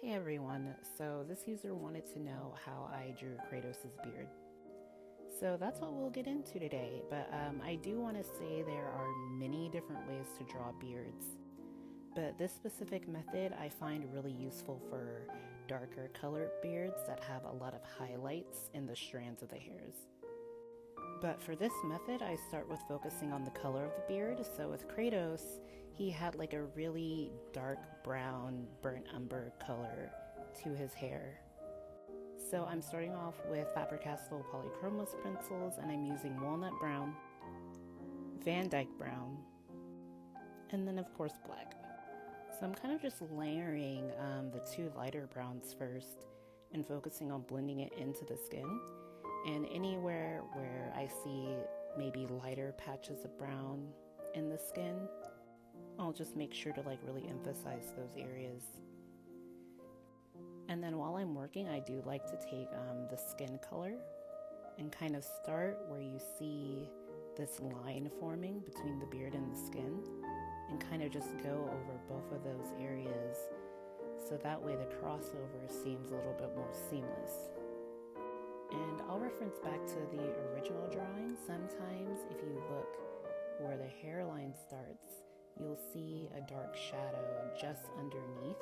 Hey everyone, so this user wanted to know how I drew Kratos' beard. So that's what we'll get into today, but I do want to say there are many different ways to draw beards. But this specific method I find really useful for darker colored beards that have a lot of highlights in the strands of the hairs. But for this method, I start with focusing on the color of the beard. So with Kratos, he had like a really dark brown, burnt umber color to his hair. So I'm starting off with Faber Castell Polychromos pencils, and I'm using walnut brown, Van Dyke brown, and then of course black. So I'm kind of just layering the two lighter browns first and focusing on blending it into the skin. And anywhere where I see maybe lighter patches of brown in the skin, I'll just make sure to really emphasize those areas. And then while I'm working, I do like to take the skin color and kind of start where you see this line forming between the beard and the skin, and kind of just go over both of those areas so that way the crossover seems a little bit more seamless. And I'll reference back to the original drawing. Sometimes if you look where the hairline starts, you'll see a dark shadow just underneath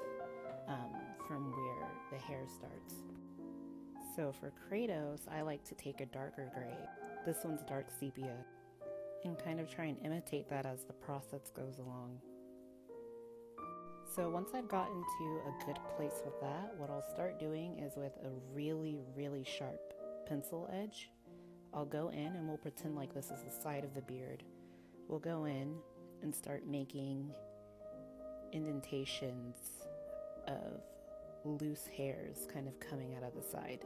from where the hair starts. So for Kratos, I like to take a darker gray. This one's dark sepia, and kind of try and imitate that as the process goes along. So once I've gotten to a good place with that, what I'll start doing is with a really sharp pencil edge, I'll go in and we'll pretend like this is the side of the beard. We'll go in and start making indentations of loose hairs kind of coming out of the side.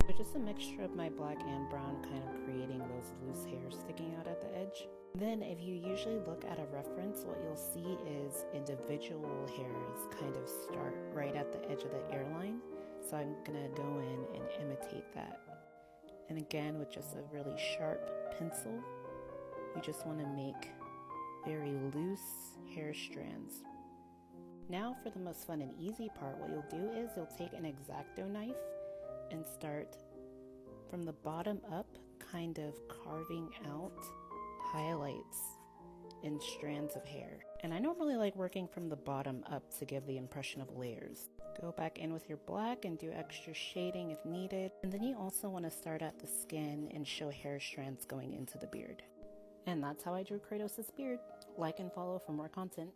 So just a mixture of my black and brown kind of creating those loose hairs sticking out at the edge. Then if you usually look at a reference, what you'll see is individual hairs kind of start right at the edge of the hairline. So I'm gonna go in and imitate that. And again, with just a really sharp pencil, you just want to make very loose hair strands. Now for the most fun and easy part, what you'll do is you'll take an X-Acto knife and start from the bottom up, kind of carving out highlights in strands of hair. And I normally like working from the bottom up to give the impression of layers. Go back in with your black and do extra shading if needed. And then you also want to start at the skin and show hair strands going into the beard. And that's how I drew Kratos' beard. Like and follow for more content.